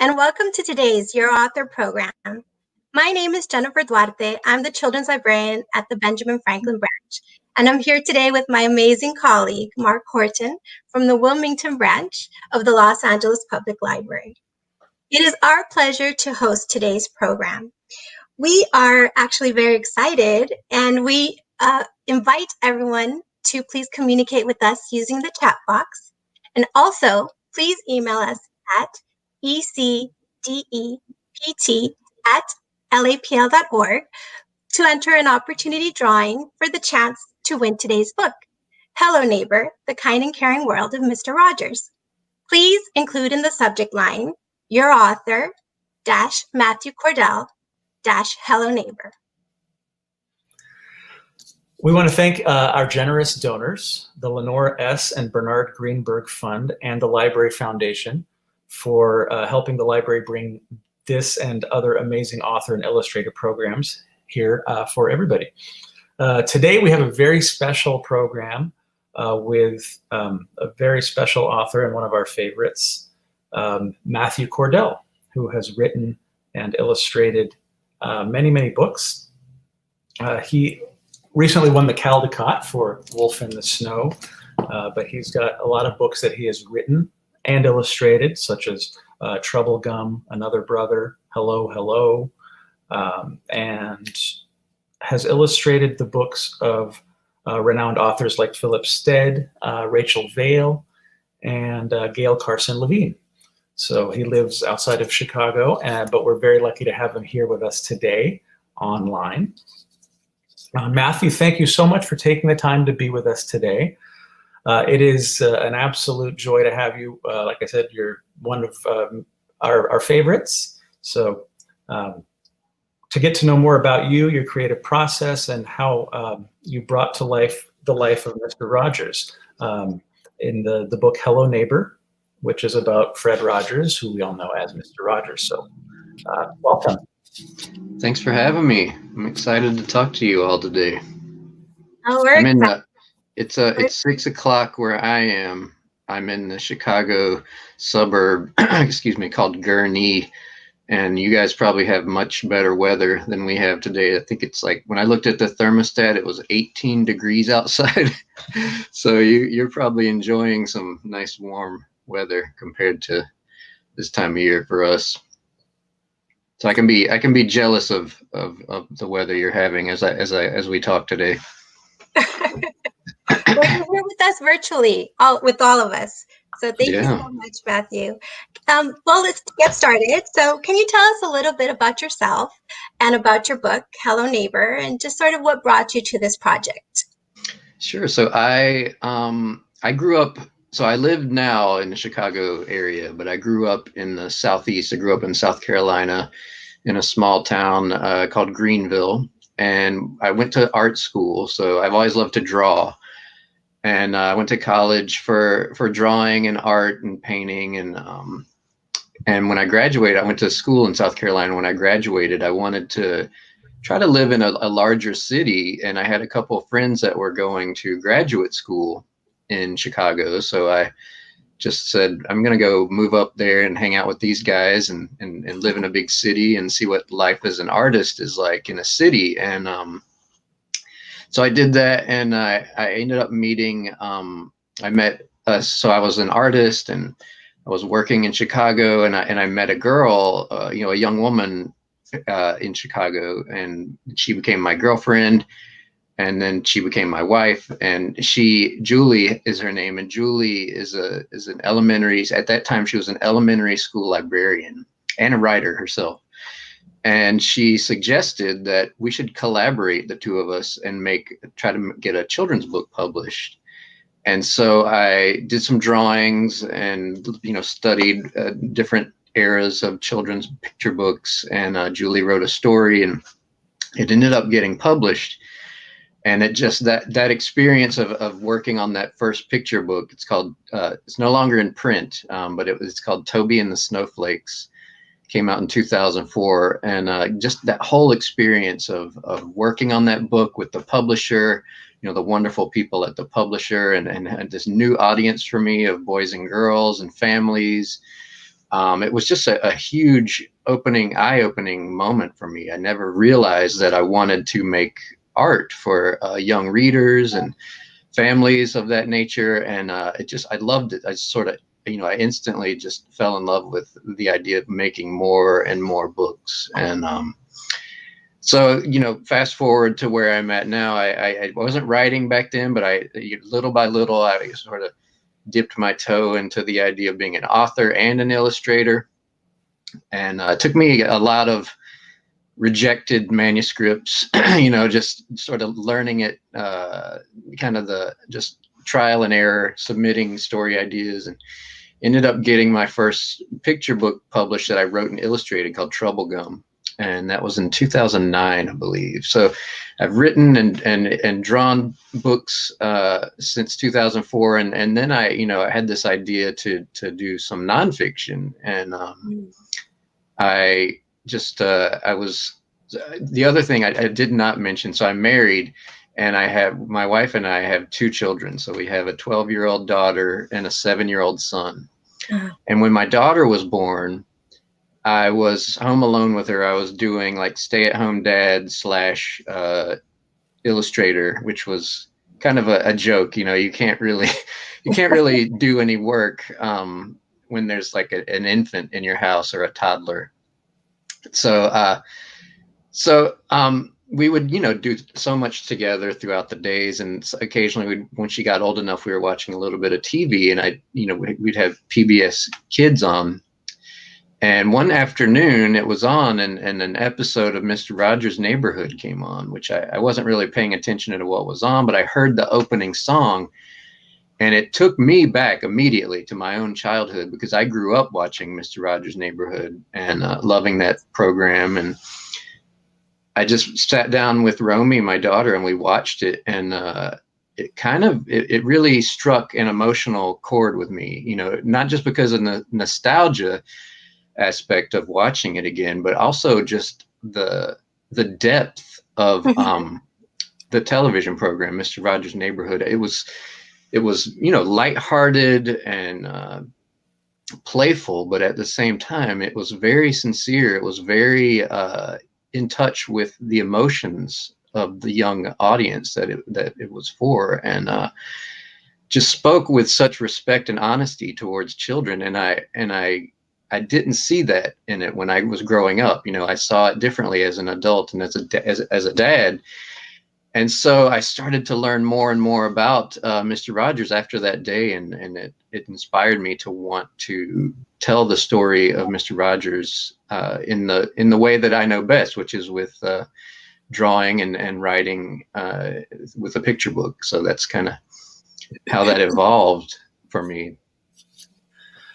and welcome to today's Your Author program. My name is Jennifer Duarte. I'm the Children's Librarian at the Benjamin Franklin branch, and I'm here today with my amazing colleague, Mark Horton, from the Wilmington branch of the Los Angeles Public Library. It is our pleasure to host today's program. We are actually very excited, and we invite everyone to please communicate with us using the chat box. And also, please email us at ecdept@lapl.org to enter an opportunity drawing for the chance to win today's book, Hello Neighbor, The Kind and Caring World of Mr. Rogers. Please include in the subject line, your author, Matthew Cordell, Hello Neighbor. We want to thank our generous donors, the Lenore S and Bernard Greenberg Fund and the Library Foundation, for helping the library bring this and other amazing author and illustrator programs here for everybody. Today we have a very special program with a very special author and one of our favorites, Matthew Cordell, who has written and illustrated many books. He recently won the Caldecott for Wolf in the Snow, but he's got a lot of books that he has written and illustrated, such as Trouble Gum, Another Brother, Hello, Hello, and has illustrated the books of renowned authors like Philip Stead, Rachel Vale, and Gail Carson Levine. So he lives outside of Chicago, but we're very lucky to have him here with us today online. Matthew, thank you so much for taking the time to be with us today. It is an absolute joy to have you. Like I said, you're one of our favorites. So to get to know more about you, your creative process, and how you brought to life the life of Mr. Rogers in the book Hello Neighbor, which is about Fred Rogers, who we all know as Mr. Rogers. So welcome. Thanks for having me. I'm excited to talk to you all today. Oh, it's 6 o'clock where I am. I'm in the Chicago suburb, called Gurnee, and you guys probably have much better weather than we have today. I think it's like, when I looked at the thermostat, it was 18 degrees outside. So you're probably enjoying some nice warm weather compared to this time of year for us. So I can be jealous of the weather you're having as we talk today. You're with us virtually, with all of us. So thank you so much, Matthew. Well, let's get started. So can you tell us a little bit about yourself and about your book, Hello Neighbor, and just sort of what brought you to this project? Sure. So I grew up. So I live now in the Chicago area, but I grew up in the Southeast. I grew up in South Carolina in a small town called Greenville, and I went to art school. So I've always loved to draw, and I went to college for drawing and art and painting. And when I graduated, I went to school in South Carolina. When I graduated, I wanted to try to live in a larger city, and I had a couple of friends that were going to graduate school in Chicago. So I just said, I'm going to go move up there and hang out with these guys and live in a big city and see what life as an artist is like in a city. And so I did that, and I ended up meeting, so I was an artist and I was working in Chicago, and I met a girl, a young woman in Chicago, and she became my girlfriend. And then she became my wife, and Julie is her name. And Julie is an elementary, at that time, she was an elementary school librarian and a writer herself. And she suggested that we should collaborate, the two of us, and try to get a children's book published. And so I did some drawings and, studied different eras of children's picture books. And Julie wrote a story, and it ended up getting published. And it just that experience of working on that first picture book, it's called, it's no longer in print, but it's called Toby and the Snowflakes, came out in 2004. And just that whole experience of working on that book with the publisher, the wonderful people at the publisher, and this new audience for me of boys and girls and families it was just a huge eye-opening moment for me. I never realized that I wanted to make art for young readers and families of that nature. And I loved it. I sort of, I instantly just fell in love with the idea of making more and more books. And so, fast forward to where I'm at now. I wasn't writing back then, but little by little, I sort of dipped my toe into the idea of being an author and an illustrator. And it took me a lot of rejected manuscripts, just sort of learning it, kind of just trial and error, submitting story ideas, and ended up getting my first picture book published that I wrote and illustrated called Trouble Gum. And that was in 2009, I believe. So I've written and drawn books since 2004. And then I had this idea to do some nonfiction. And I was, the other thing I did not mention, so I'm married, and my wife and I have 2 children. So we have a 12-year-old daughter and a 7-year-old son. And when my daughter was born, I was home alone with her. I was doing like stay-at-home dad / illustrator, which was kind of a joke. You can't really do any work when there's like an infant in your house or a toddler. So we would do so much together throughout the days, and occasionally when she got old enough, we were watching a little bit of TV, and we'd have PBS Kids on. And one afternoon it was on, and an episode of Mr. Rogers' Neighborhood came on, which I wasn't really paying attention to what was on, but I heard the opening song, and it took me back immediately to my own childhood, because I grew up watching Mr. Rogers' Neighborhood and loving that program. And I just sat down with Romy, my daughter, and we watched it, and it really struck an emotional chord with me, not just because of the nostalgia aspect of watching it again, but also just the depth of the television program, Mr. Rogers' Neighborhood. It was lighthearted and playful, but at the same time, it was very sincere. It was very in touch with the emotions of the young audience that it was for, and just spoke with such respect and honesty towards children. And I didn't see that in it when I was growing up. I saw it differently as an adult and as a dad. And so I started to learn more and more about Mr. Rogers after that day, and it inspired me to want to tell the story of Mr. Rogers in the way that I know best, which is with drawing and writing with a picture book. So that's kind of how that evolved for me.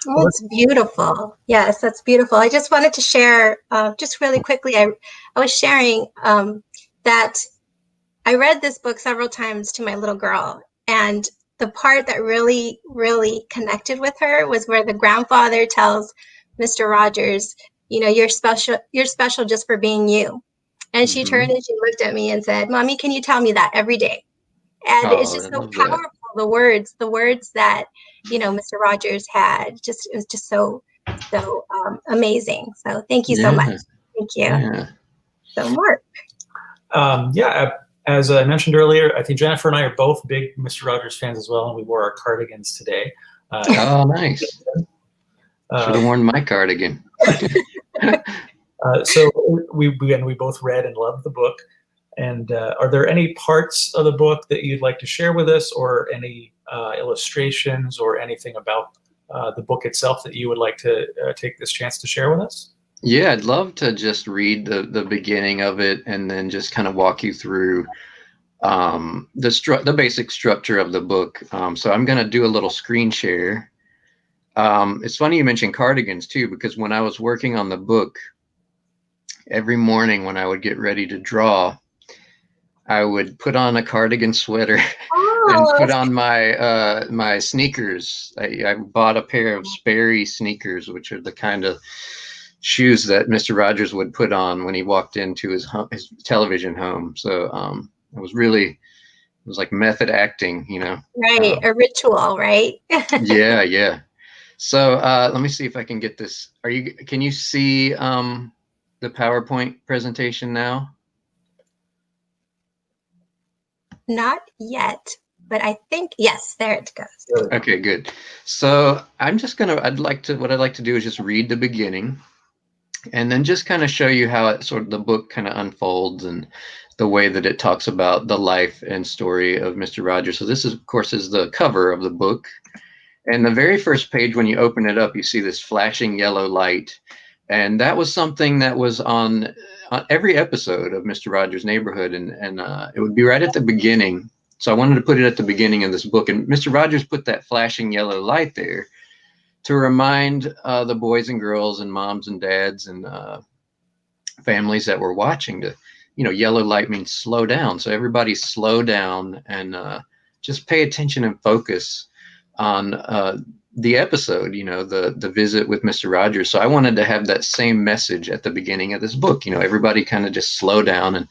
Oh, it's beautiful. Yes, that's beautiful. I just wanted to share, just really quickly, I was sharing that I read this book several times to my little girl, and the part that really, really connected with her was where the grandfather tells Mr. Rogers, you're special just for being you. And she turned and she looked at me and said, "Mommy, can you tell me that every day?" And it's just so powerful. The words that, Mr. Rogers had, it was just so amazing. So thank you so much. Thank you. Yeah. So Mark. As I mentioned earlier, I think Jennifer and I are both big Mr. Rogers fans as well, and we wore our cardigans today. Oh, nice. Should have worn my cardigan. So we both read and loved the book. And are there any parts of the book that you'd like to share with us, or any illustrations or anything about the book itself that you would like to take this chance to share with us? Yeah, I'd love to just read the beginning of it and then just kind of walk you through the basic structure of the book. So I'm going to do a little screen share. It's funny you mentioned cardigans too, because when I was working on the book, every morning when I would get ready to draw, I would put on a cardigan sweater and put on my sneakers. I bought a pair of Sperry sneakers, which are the kind of shoes that Mr. Rogers would put on when he walked into his television home. So it was like method acting, Right, a ritual, right? Yeah. So let me see if I can get this. Can you see the PowerPoint presentation now? Not yet, but I think, yes, there it goes. Okay, good. So what I'd like to do is just read the beginning and then just kind of show you how the book kind of unfolds and the way that it talks about the life and story of Mr. Rogers. So this is, of course, is the cover of the book. And the very first page, when you open it up, you see this flashing yellow light. And that was something that was on every episode of Mr. Rogers' Neighborhood. And it would be right at the beginning. So I wanted to put it at the beginning of this book. And Mr. Rogers put that flashing yellow light there to remind the boys and girls and moms and dads and families that were watching to, yellow light means slow down. So everybody slow down and just pay attention and focus on the episode, the visit with Mr. Rogers. So I wanted to have that same message at the beginning of this book. Everybody kind of just slow down and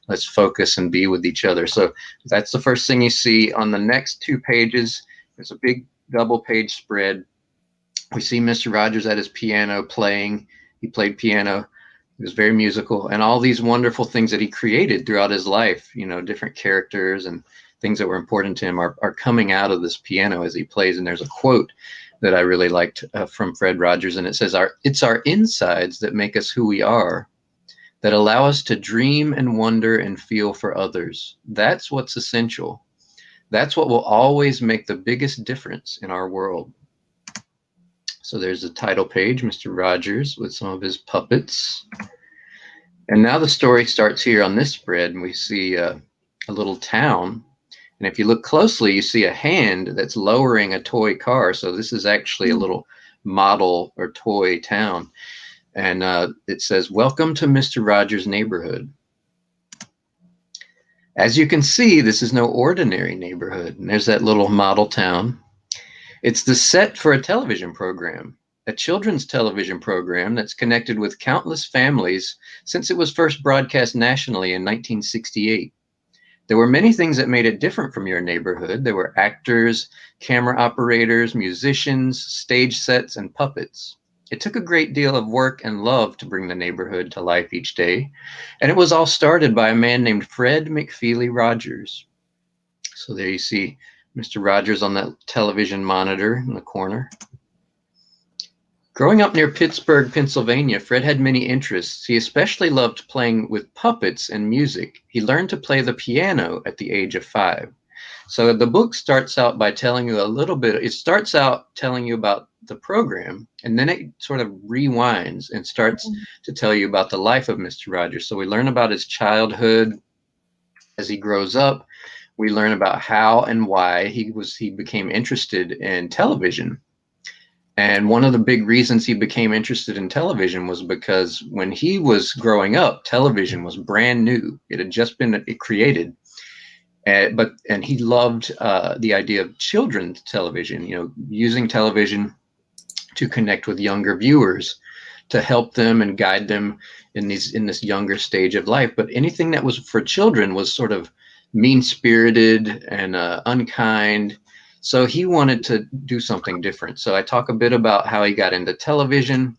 let's focus and be with each other. So that's the first thing you see. On the next 2 pages, there's a big double page spread. We see Mr. Rogers at his piano playing. He played piano. He was very musical, and all these wonderful things that he created throughout his life, different characters and things that were important to him are coming out of this piano as he plays. And there's a quote that I really liked from Fred Rogers, and it says, "It's our insides that make us who we are, that allow us to dream and wonder and feel for others. That's what's essential. That's what will always make the biggest difference in our world." So there's the title page, Mr. Rogers with some of his puppets. And now the story starts here on this spread, and we see a little town. And if you look closely, you see a hand that's lowering a toy car. So this is actually a little model or toy town. And it says, "Welcome to Mr. Rogers' Neighborhood." As you can see, this is no ordinary neighborhood. And there's that little model town. It's the set for a television program, a children's television program that's connected with countless families since it was first broadcast nationally in 1968. There were many things that made it different from your neighborhood. There were actors, camera operators, musicians, stage sets, and puppets. It took a great deal of work and love to bring the neighborhood to life each day, and it was all started by a man named Fred McFeely Rogers. So there you see Mr. Rogers on that television monitor in the corner. Growing up near Pittsburgh, Pennsylvania, Fred had many interests. He especially loved playing with puppets and music. He learned to play the piano at the age of 5. So the book starts out by telling you it starts out telling you about the program, and then it sort of rewinds and starts to tell you about the life of Mr. Rogers. So we learn about his childhood as he grows up. We learn about how and why he became interested in television. And one of the big reasons he became interested in television was because when he was growing up, television was brand new. It had just been created. And he loved the idea of children's television, using television to connect with younger viewers, to help them and guide them in this younger stage of life. But anything that was for children was sort of mean-spirited and unkind. So he wanted to do something different. So I talk a bit about how he got into television.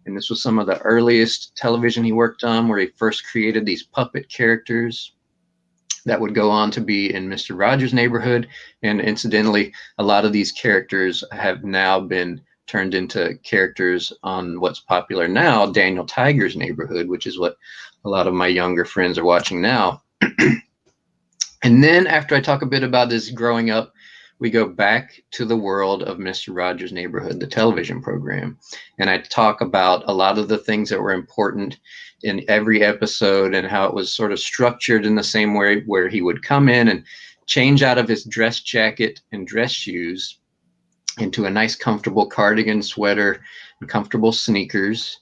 And this was some of the earliest television he worked on, where he first created these puppet characters that would go on to be in Mr. Rogers' Neighborhood. And incidentally, a lot of these characters have now been turned into characters on what's popular now, Daniel Tiger's Neighborhood, which is what a lot of my younger friends are watching now. And then after I talk a bit about this growing up, we go back to the world of Mr. Rogers' Neighborhood, the television program. And I talk about a lot of the things that were important in every episode and how it was sort of structured in the same way, where he would come in and change out of his dress jacket and dress shoes into a nice comfortable cardigan, sweater, and comfortable sneakers.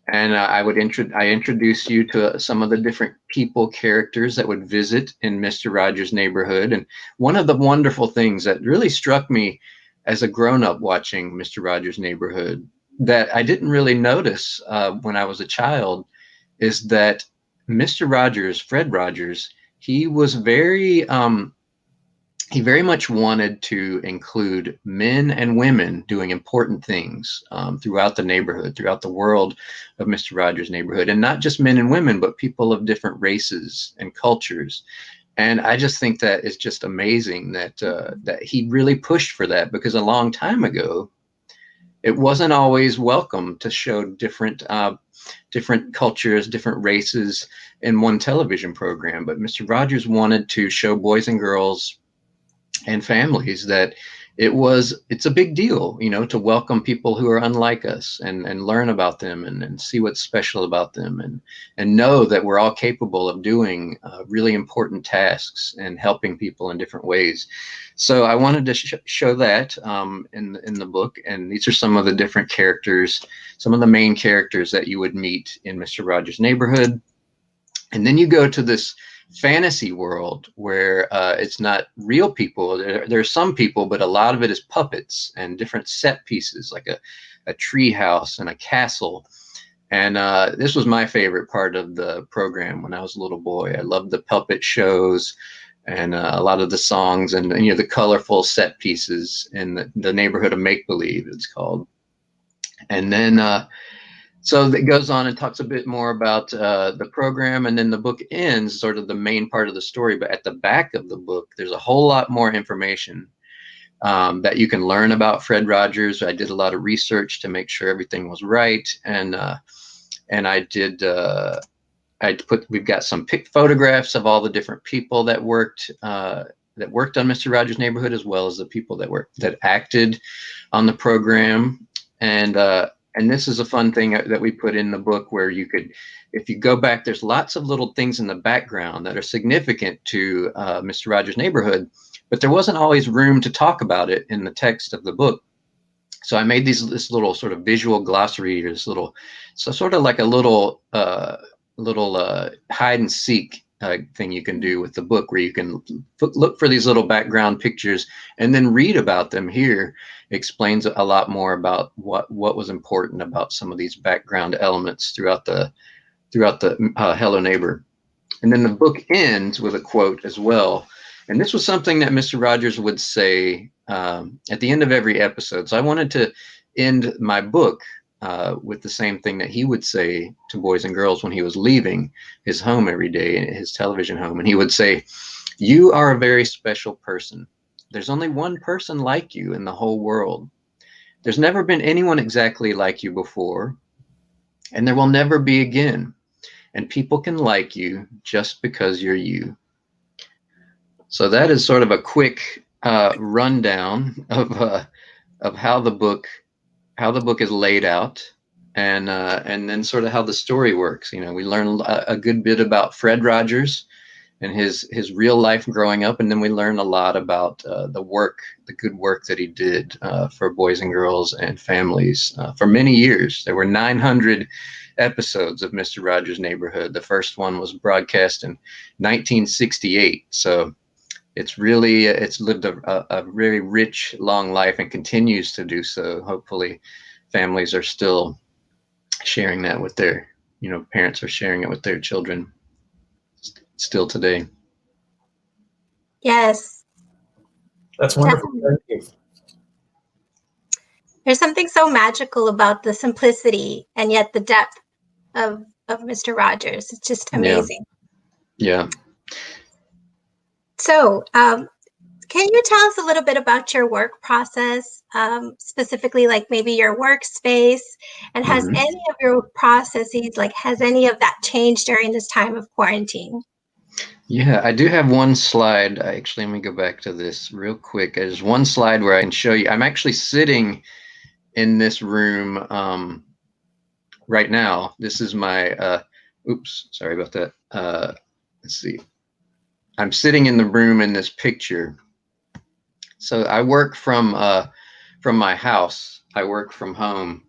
And I introduce you to some of the different people, characters that would visit in Mr. Rogers' Neighborhood. And one of the wonderful things that really struck me as a grown-up watching Mr. Rogers' Neighborhood that I didn't really notice when I was a child is that Mr. Rogers, Fred Rogers, he was very he very much wanted to include men and women doing important things throughout the neighborhood, throughout the world of Mr. Rogers' neighborhood, and not just men and women, but people of different races and cultures. And I just think that is just amazing that that he really pushed for that, because a long time ago, it wasn't always welcome to show different cultures, different races in one television program. But Mr. Rogers wanted to show boys and girls and families that it's a big deal, you know, to welcome people who are unlike us and learn about them and see what's special about them and know that we're all capable of doing really important tasks and helping people in different ways. So I wanted to show that in the book, and these are some of the different characters, some of the main characters that you would meet in Mr. Rogers' neighborhood. And then you go to this fantasy world where it's not real people. There's some people, but a lot of it is puppets and different set pieces, like a tree house and a castle. And this was my favorite part of the program when I was a little boy. I loved the puppet shows and a lot of the songs and, you know, the colorful set pieces in the neighborhood of make-believe, it's called. And then so it goes on and talks a bit more about the program, and then the book ends sort of the main part of the story. But at the back of the book, there's a whole lot more information that you can learn about Fred Rogers. I did a lot of research to make sure everything was right, and I did. We've got some photographs of all the different people that worked on Mr. Rogers' Neighborhood, as well as the people that acted on the program, and this is a fun thing that we put in the book, where you could, if you go back, there's lots of little things in the background that are significant to Mr. Rogers' Neighborhood, but there wasn't always room to talk about it in the text of the book. So I made this little sort of visual glossary, or so sort of like a little hide and seek thing you can do with the book, where you can look for these little background pictures and then read about them. Here explains a lot more about what was important about some of these background elements throughout the Hello Neighbor. And then the book ends with a quote as well. And this was something that Mr. Rogers would say at the end of every episode. So I wanted to end my book with the same thing that he would say to boys and girls when he was leaving his home every day, his television home. And he would say, "You are a very special person. There's only one person like you in the whole world. There's never been anyone exactly like you before, and there will never be again. And people can like you just because you're you." So that is sort of a quick rundown of how the book is laid out, and then sort of how the story works. You know, we learn a good bit about Fred Rogers and his real life growing up, and then we learn a lot about the good work that he did for boys and girls and families for many years. There were 900 episodes of Mr. Rogers' Neighborhood. The first one was broadcast in 1968. So it's lived a very rich, long life, and continues to do so. Hopefully families are still sharing that with their, parents are sharing it with their children still today. Yes. That's wonderful. Thank you. There's something so magical about the simplicity and yet the depth of Mr. Rogers. It's just amazing. Yeah. So, can you tell us a little bit about your work process, specifically like maybe your workspace, and has any of your processes, has any of that changed during this time of quarantine? Yeah, I do have one slide. Let me go back to this real quick. There's one slide where I can show you. I'm actually sitting in this room right now. This is my, oops, sorry about that. Let's see. I'm sitting in the room in this picture. So I work from my house. I work from home.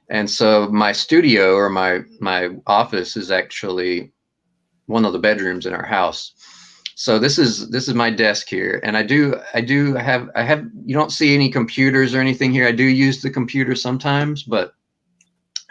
And so my studio, or my office, is actually one of the bedrooms in our house. So this is my desk here, and I have you don't see any computers or anything here. I do use the computer sometimes, but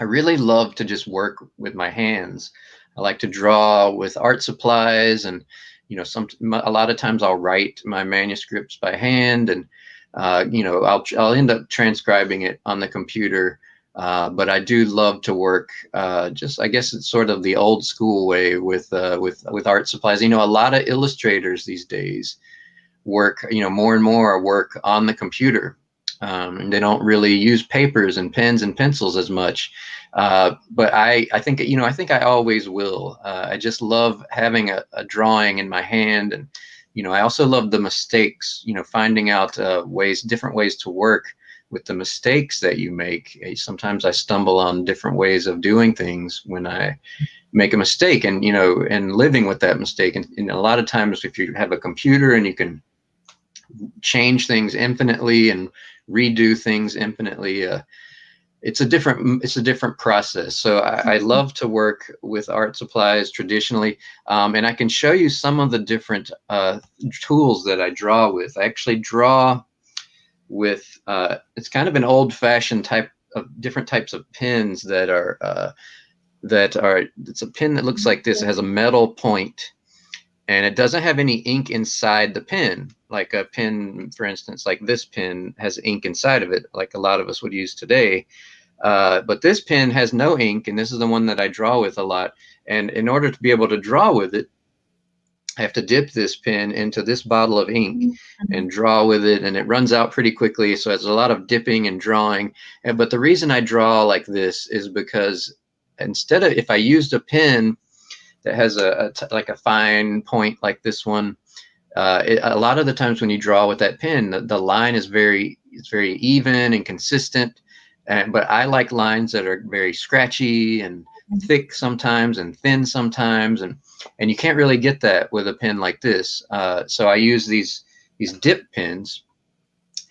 I really love to just work with my hands. I like to draw with art supplies and a lot of times I'll write my manuscripts by hand, and I'll end up transcribing it on the computer. But I do love to work. I guess it's sort of the old school way with art supplies. A lot of illustrators these days work, more and more work on the computer. And they don't really use papers and pens and pencils as much. But I think I always will. I just love having a drawing in my hand. And, I also love the mistakes, finding out different ways to work with the mistakes that you make. Sometimes I stumble on different ways of doing things when I make a mistake, and, and living with that mistake. And a lot of times if you have a computer and you can change things infinitely and redo things infinitely, it's a different process. So I love to work with art supplies traditionally, and I can show you some of the different tools that I draw with. I actually draw with it's kind of an old-fashioned type of different types of pens that are it's a pen that looks like this. It has a metal point, and it doesn't have any ink inside the pen. Like a pen, for instance, like this pen has ink inside of it, like a lot of us would use today. But this pen has no ink, and this is the one that I draw with a lot. And in order to be able to draw with it, I have to dip this pen into this bottle of ink and draw with it, and it runs out pretty quickly. So it's a lot of dipping and drawing. But the reason I draw like this is because instead of, if I used a pen that has like a fine point like this one, a lot of the times when you draw with that pen, the line is very even and consistent. But I like lines that are very scratchy and thick sometimes and thin sometimes, and you can't really get that with a pen like this. So I use these dip pens,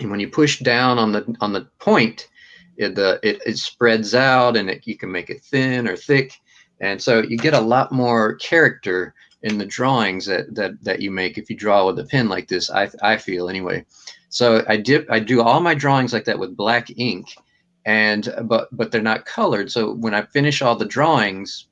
and when you push down on the point, it spreads out, and you can make it thin or thick, and so you get a lot more character in the drawings that you make if you draw with a pen like this. I feel anyway. So I do all my drawings like that with black ink. But they're not colored. So when I finish all the drawings,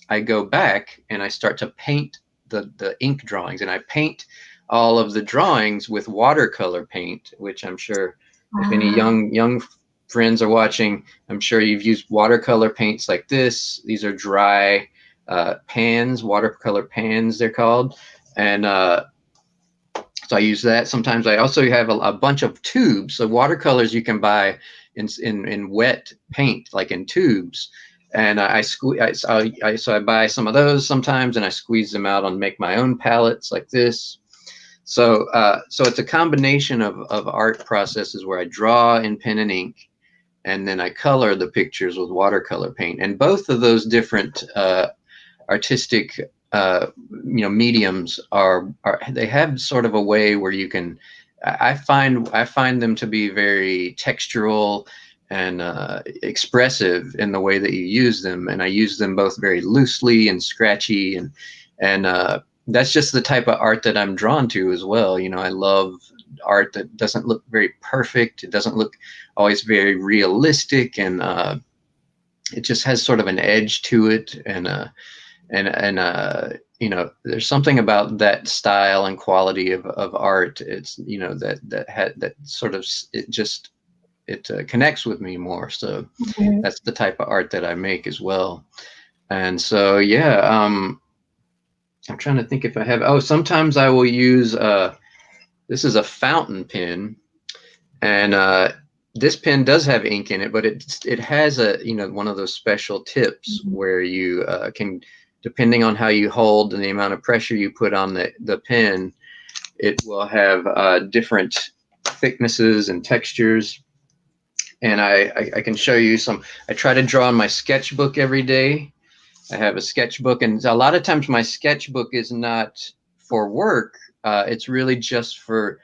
I go back and I start to paint the ink drawings, and I paint all of the drawings with watercolor paint, which I'm sure if any young friends are watching, I'm sure you've used watercolor paints like this. These are dry pans, watercolor pans they're called. And so I use that. Sometimes I also have a bunch of tubes. So watercolors you can buy in wet paint, like in tubes, and so I buy some of those sometimes, and I squeeze them out and make my own palettes like this. So it's a combination of art processes where I draw in pen and ink, and then I color the pictures with watercolor paint. And both of those different artistic mediums they have sort of a way where you can. I find them to be very textural and expressive in the way that you use them, and I use them both very loosely and scratchy, and that's just the type of art that I'm drawn to as well. I love art that doesn't look very perfect. It doesn't look always very realistic, and it just has sort of an edge to it, and there's something about that style and quality of art. It's that sort of it connects with me more. So that's the type of art that I make as well. And so I'm trying to think if I have. Sometimes I will use this is a fountain pen, and this pen does have ink in it, but it has one of those special tips where you can, depending on how you hold and the amount of pressure you put on the pen, it will have different thicknesses and textures. And I can show you some. I try to draw in my sketchbook every day. I have a sketchbook, and a lot of times my sketchbook is not for work. It's really just for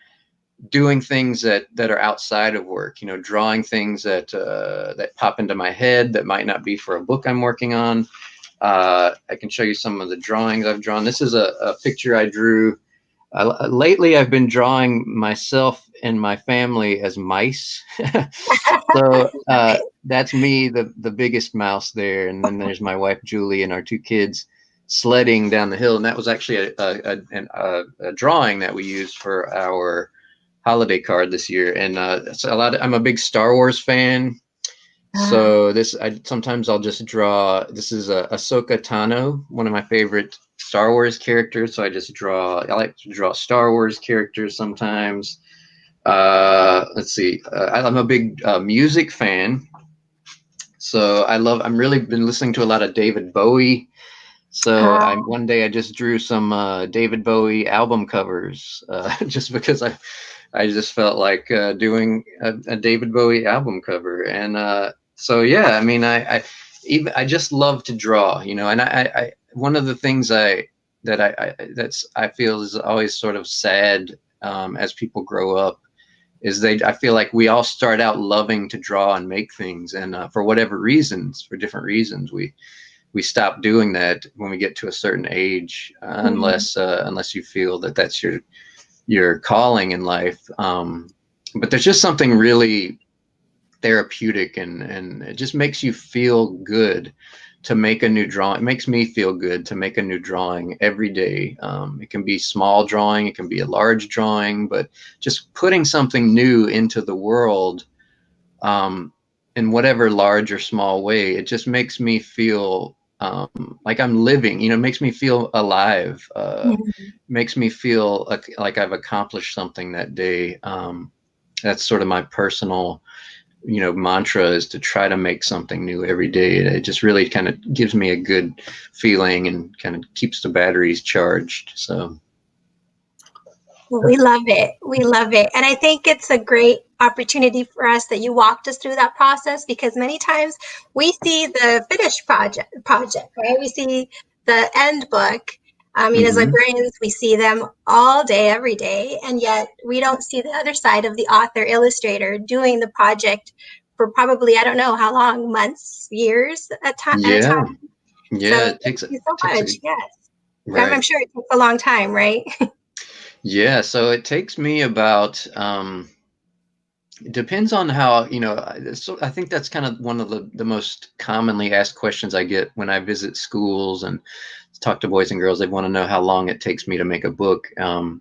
doing things that are outside of work, drawing things that pop into my head that might not be for a book I'm working on. I can show you some of the drawings I've drawn. This is a picture I drew. Lately, I've been drawing myself and my family as mice. So that's me, the biggest mouse there. And then there's my wife, Julie, and our two kids. sledding down the hill, and that was actually a drawing that we used for our holiday card this year. And I'm a big Star Wars fan, so sometimes I'll just draw. This is Ahsoka Tano, one of my favorite Star Wars characters. So I like to draw Star Wars characters sometimes. Let's see. I'm a big music fan, so I'm really been listening to a lot of David Bowie. So one day I just drew some David Bowie album covers, just because I just felt like doing a David Bowie album cover. And so yeah, I mean, I just love to draw, you know. And I one of the things that I feel is always sort of sad as people grow up is I feel like we all start out loving to draw and make things, and for different reasons, we stop doing that when we get to a certain age, unless you feel that that's your calling in life. But there's just something really therapeutic, and it just makes you feel good to make a new drawing. It makes me feel good to make a new drawing every day. It can be small drawing, it can be a large drawing, but just putting something new into the world, in whatever large or small way, it just makes me feel like I'm living, you know, makes me feel alive, makes me feel like I've accomplished something that day. That's sort of my personal, you know, mantra, is to try to make something new every day. It just really kind of gives me a good feeling and kind of keeps the batteries charged. So. Well, we love it. We love it. And I think it's a great opportunity for us that you walked us through that process, because many times we see the finished project, right? We see the end book. I mean, as librarians, we see them all day, every day, and yet we don't see the other side of the author illustrator doing the project for probably, I don't know how long, months, years at a time. Yeah, so thank you so much. Yes. Right. I'm sure it takes a long time, right? Yeah, so it takes me about, it depends on how, you know, so I think that's kind of one of the most commonly asked questions I get when I visit schools and talk to boys and girls. They want to know how long it takes me to make a book. And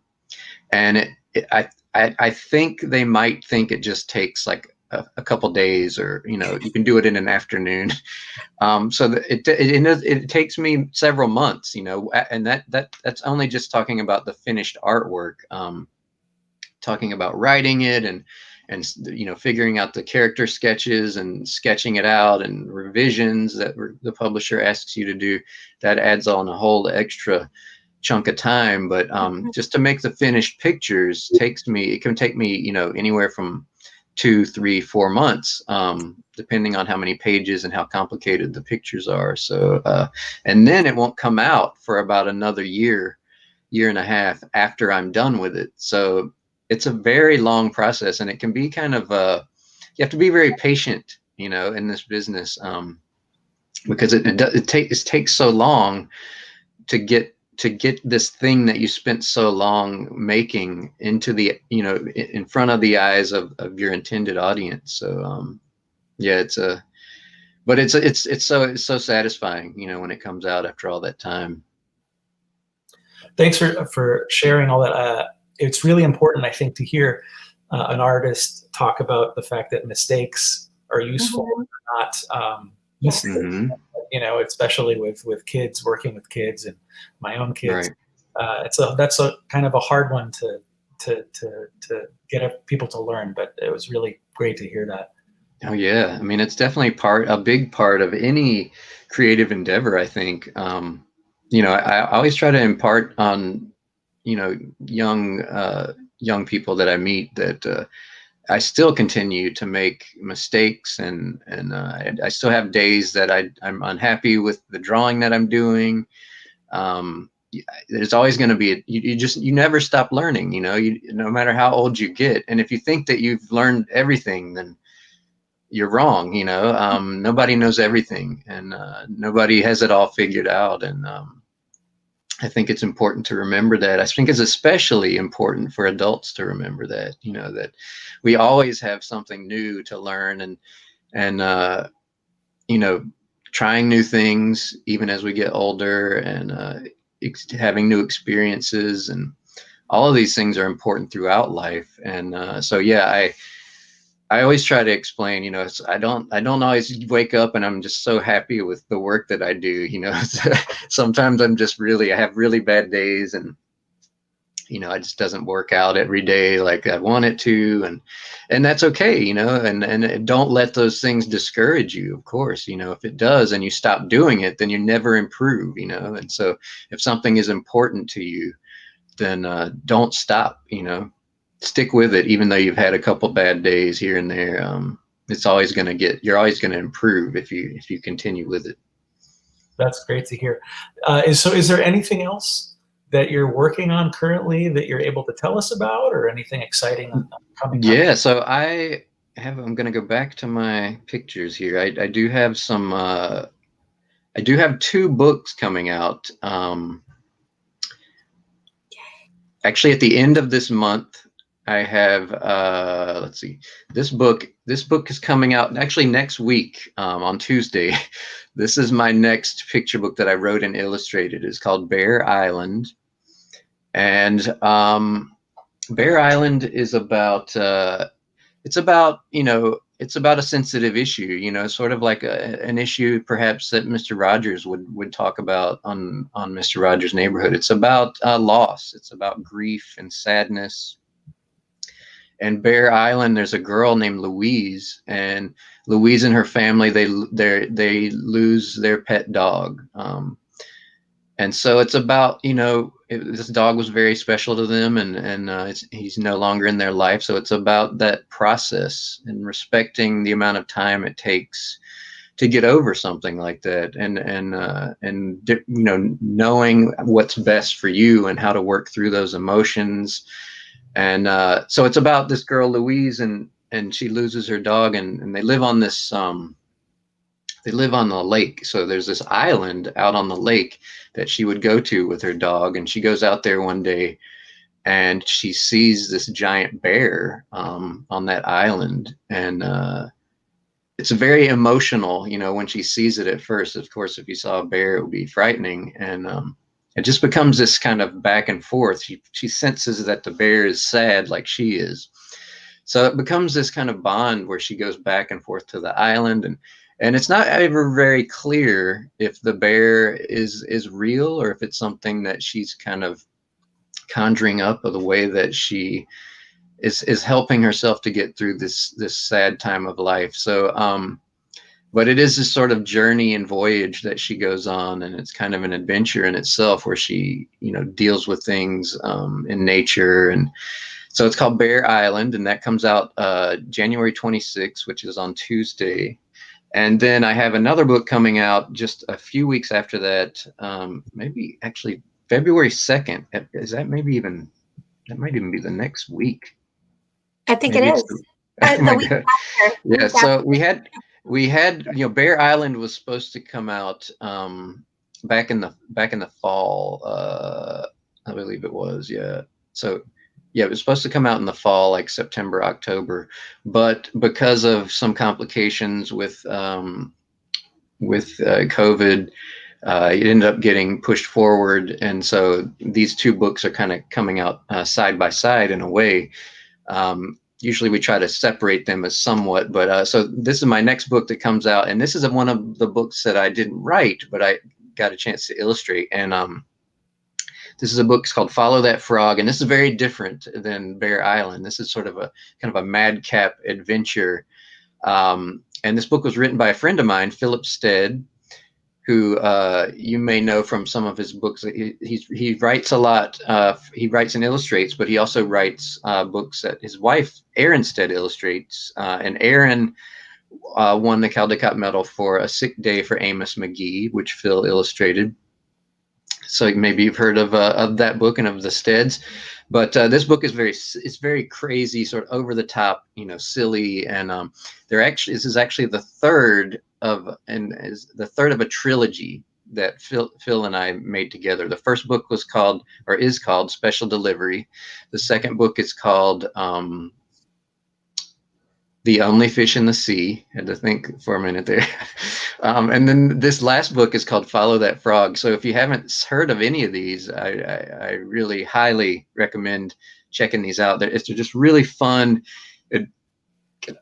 I think they might think it just takes like a couple days, or, you know, you can do it in an afternoon. So it takes me several months, you know, and that's only just talking about the finished artwork, talking about writing it and you know, figuring out the character sketches and sketching it out and revisions that the publisher asks you to do. That adds on a whole extra chunk of time. But just to make the finished pictures it can take me, you know, anywhere from 2, 3, 4 months, depending on how many pages and how complicated the pictures are. So, and then it won't come out for about another year and a half after I'm done with it. So it's a very long process, and it can be kind of, you have to be very patient, you know, in this business, because it takes so long to get this thing that you spent so long making into the, you know, in front of the eyes of your intended audience. So yeah, but it's so satisfying, you know, when it comes out after all that time. Thanks for sharing all that. It's really important, I think, to hear an artist talk about the fact that mistakes are useful, not mistakes. You know, especially with kids, working with kids and my own kids. Right. That's a kind of a hard one to get people to learn, but it was really great to hear that. Oh yeah, I mean, it's definitely a big part of any creative endeavor, I think. You know, I always try to impart on, you know, young people that I meet that I still continue to make mistakes, and I still have days that I'm unhappy with the drawing that I'm doing. There's always going to be you never stop learning, you know, no matter how old you get. And if you think that you've learned everything, then you're wrong. You know, nobody knows everything, and nobody has it all figured out. And I think it's important to remember that. I think it's especially important for adults to remember that, you know, that we always have something new to learn, and you know, trying new things even as we get older, and having new experiences, and all of these things are important throughout life. And so yeah, I always try to explain, I don't always wake up and I'm just so happy with the work that I do. Sometimes I have really bad days, and it just doesn't work out every day like I want it to, and that's okay, and don't let those things discourage you. Of course, if it does and you stop doing it, then you never improve, and so if something is important to you, then don't stop, stick with it, even though you've had a couple bad days here and there. You're always going to improve if you continue with it. That's great to hear. Is there anything else that you're working on currently that you're able to tell us about, or anything exciting coming up? Yeah, so I'm going to go back to my pictures here. I do have some, I do have 2 books coming out. Actually, at the end of this month, I have, let's see, this book is coming out actually next week, on Tuesday. This is my next picture book that I wrote and illustrated. It's called Bear Island. And Bear Island is about, it's about a sensitive issue, sort of like an issue perhaps that Mr. Rogers would talk about on Mr. Rogers' Neighborhood. It's about loss. It's about grief and sadness. And Bear Island, there's a girl named Louise, and Louise and her family, they lose their pet dog. And so it's about, this dog was very special to them, and he's no longer in their life. So it's about that process and respecting the amount of time it takes to get over something like that, and knowing what's best for you and how to work through those emotions. And so it's about this girl Louise, and she loses her dog, and they live on this they live on the lake. So there's this island out on the lake that she would go to with her dog, and she goes out there one day and she sees this giant bear on that island, and it's very emotional, when she sees it at first. Of course, if you saw a bear, it would be frightening, and it just becomes this kind of back and forth. She senses that the bear is sad like she is. So it becomes this kind of bond where she goes back and forth to the island, and it's not ever very clear if the bear is real or if it's something that she's kind of conjuring up, of the way that she is helping herself to get through this sad time of life. So but it is this sort of journey and voyage that she goes on, and it's kind of an adventure in itself, where she deals with things in nature. And so it's called Bear Island, and that comes out January 26th, which is on Tuesday. And then I have another book coming out just a few weeks after that, maybe actually February 2nd. Is that that might even be the next week. I think maybe it is. The week after. Yeah, so we had Bear Island was supposed to come out back in the fall, I believe it was. Yeah. So yeah, it was supposed to come out in the fall, like September, October, but because of some complications with COVID, it ended up getting pushed forward. And so these 2 books are kind of coming out side by side in a way. Usually we try to separate them as somewhat, but so this is my next book that comes out, and this is one of the books that I didn't write, but I got a chance to illustrate. And this is a book called Follow That Frog, and this is very different than Bear Island. This is sort of a kind of a madcap adventure. And this book was written by a friend of mine, Philip Stead, who you may know from some of his books. He writes a lot. He writes and illustrates, but he also writes books that his wife, Erin Stead, illustrates. And Erin won the Caldecott Medal for A Sick Day for Amos McGee, which Phil illustrated. So maybe you've heard of that book and of the Steads, but this book is very crazy, sort of over the top, silly, and this is actually the third of a trilogy that Phil and I made together. The first book is called Special Delivery. The second book is called The Only Fish in the Sea. Had to think for a minute there. And then this last book is called Follow That Frog. So if you haven't heard of any of these, I really highly recommend checking these out. It's just really fun,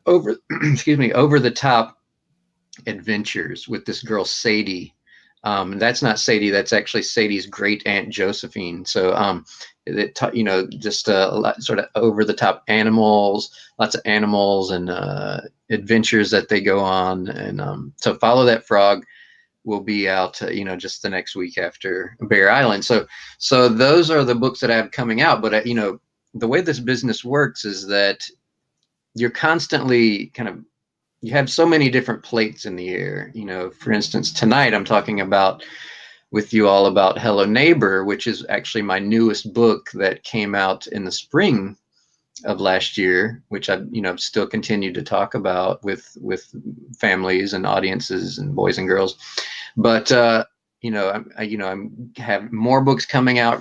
over over the top adventures with this girl Sadie. That's not Sadie. That's actually Sadie's great aunt Josephine. So just a lot, sort of over the top animals, lots of animals and adventures that they go on. And so Follow That Frog will be out, just the next week after Bear Island. So those are the books that I have coming out. But the way this business works is that you're constantly you have so many different plates in the air. For instance, tonight I'm talking with you all about Hello Neighbor, which is actually my newest book that came out in the spring of last year, which I've still continued to talk about with families and audiences and boys and girls. But I have more books coming out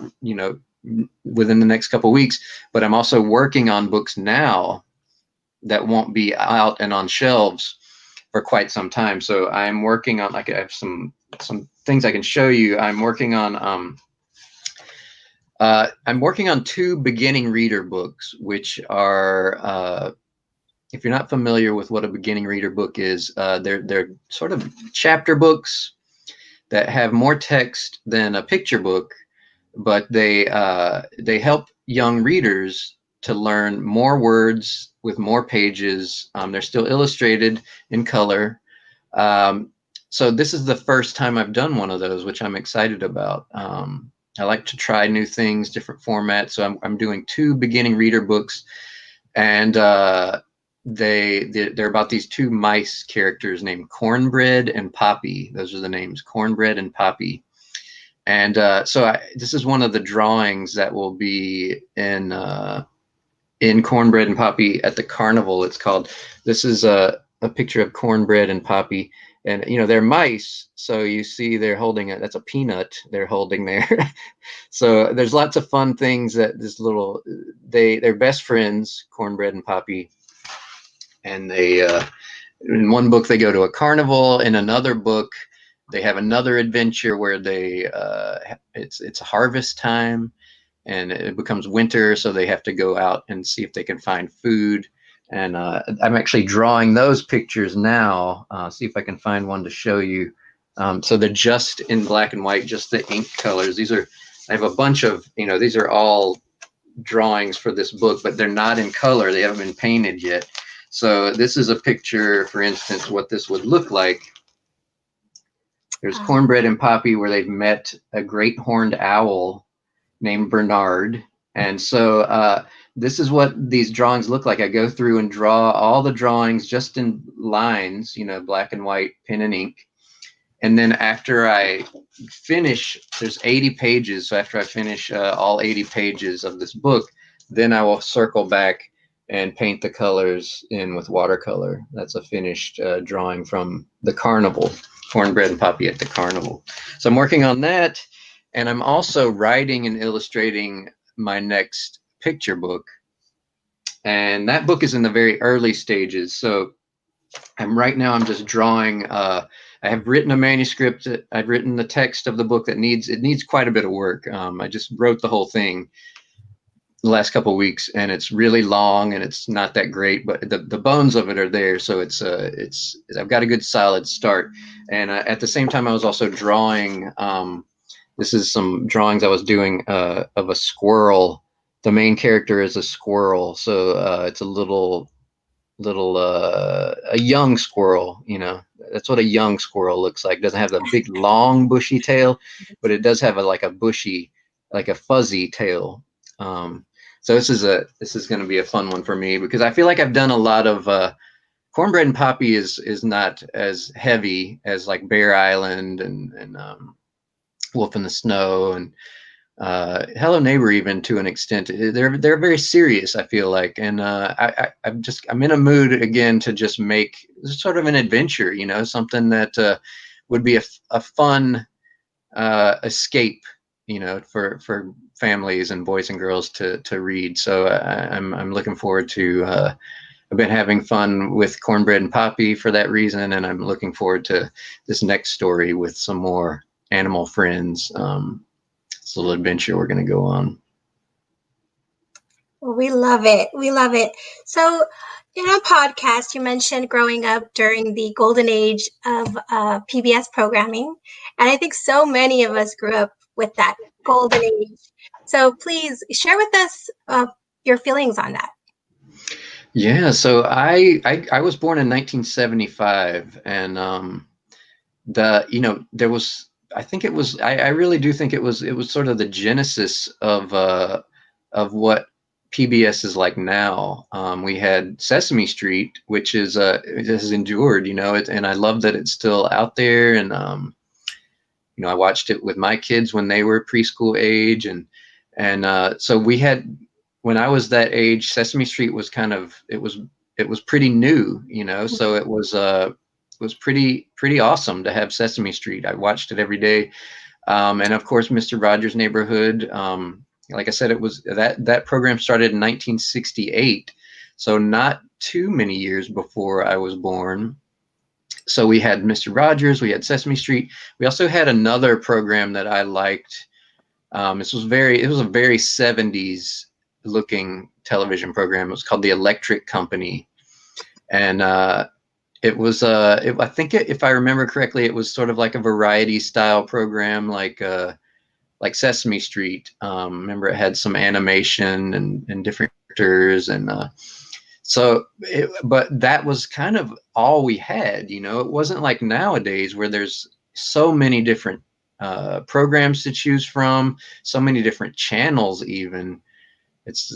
within the next couple of weeks, but I'm also working on books now that won't be out and on shelves for quite some time. So I'm working on, I have some things I can show you. I'm working on two beginning reader books, which are, if you're not familiar with what a beginning reader book is, they're sort of chapter books that have more text than a picture book, but they help young readers to learn more words with more pages. They're still illustrated in color. So this is the first time I've done one of those, which I'm excited about. I like to try new things, different formats. So I'm doing two beginning reader books, and they're about these two mice characters named Cornbread and Poppy. Those are the names, Cornbread and Poppy. And this is one of the drawings that will be in Cornbread and Poppy at the carnival. It's called. This is a picture of Cornbread and Poppy, and they're mice. So you see they're holding that's a peanut they're holding there. So there's lots of fun things that they're best friends, Cornbread and Poppy, and they in one book they go to a carnival. In another book they have another adventure where it's harvest time and it becomes winter, so they have to go out and see if they can find food. And I'm actually drawing those pictures now. See if I can find one to show you. So they're just in black and white, just the ink colors. I have a bunch of, these are all drawings for this book, but they're not in color. They haven't been painted yet. So this is a picture, for instance, what this would look like. There's Cornbread and Poppy where they've met a great horned owl named Bernard. And so this is what these drawings look like. I go through and draw all the drawings just in lines, black and white, pen and ink. And then after I finish, there's 80 pages. So after I finish all 80 pages of this book, then I will circle back and paint the colors in with watercolor. That's a finished drawing from the carnival, Cornbread and Poppy at the carnival. So I'm working on that. And I'm also writing and illustrating my next picture book. And that book is in the very early stages. So right now I'm just drawing. I have written a manuscript. I've written the text of the book that needs quite a bit of work. I just wrote the whole thing the last couple of weeks, and it's really long and it's not that great, but the bones of it are there. So I've got a good solid start. And at the same time, I was also drawing. This is some drawings I was doing of a squirrel. The main character is a squirrel, so it's a a young squirrel. That's what a young squirrel looks like. It doesn't have the big long bushy tail, but it does have a bushy, like a fuzzy tail. So this is going to be a fun one for me because I feel like I've done a lot of Cornbread and Poppy is not as heavy as like Bear Island and Wolf in the Snow and Hello Neighbor, even to an extent. They're very serious, I feel like, and I'm in a mood again to just make sort of an adventure, something that would be a fun escape, for families and boys and girls to read. So I'm looking forward to I've been having fun with Cornbread and Poppy for that reason, and I'm looking forward to this next story with some more animal friends. It's a little adventure we're going to go on. Well, we love it. We love it. So, in our podcast, you mentioned growing up during the golden age of PBS programming, and I think so many of us grew up with that golden age. So, please share with us your feelings on that. Yeah, so I was born in 1975, and there was, I think it was, I really do think it was sort of the genesis of what PBS is like now. We had Sesame Street, which is it has endured, and I love that it's still out there. And I watched it with my kids when they were preschool age, and so we had, when I was that age, Sesame Street was kind of, it was pretty new, so it was pretty awesome to have Sesame Street. I watched it every day, and of course, Mr. Rogers' Neighborhood. Like I said, it was that program started in 1968, so not too many years before I was born. So we had Mr. Rogers, we had Sesame Street. We also had another program that I liked. It was a very 70s looking television program. It was called The Electric Company, and it was I think if I remember correctly, it was sort of like a variety style program, like Sesame Street. Remember, it had some animation and different characters, and but that was kind of all we had. It wasn't like nowadays where there's so many different programs to choose from, so many different channels even. It's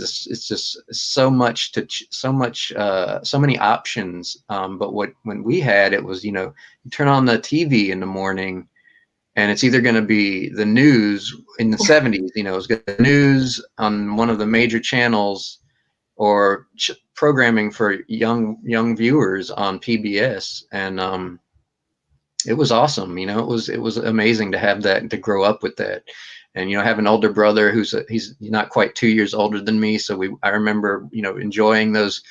just so many options. But when we had it was, you turn on the TV in the morning, and it's either going to be the news in the 70s, it was the news on one of the major channels, or programming for young viewers on PBS. And it was awesome. It was amazing to have that and to grow up with that. And, I have an older brother he's not quite 2 years older than me. So I remember, enjoying those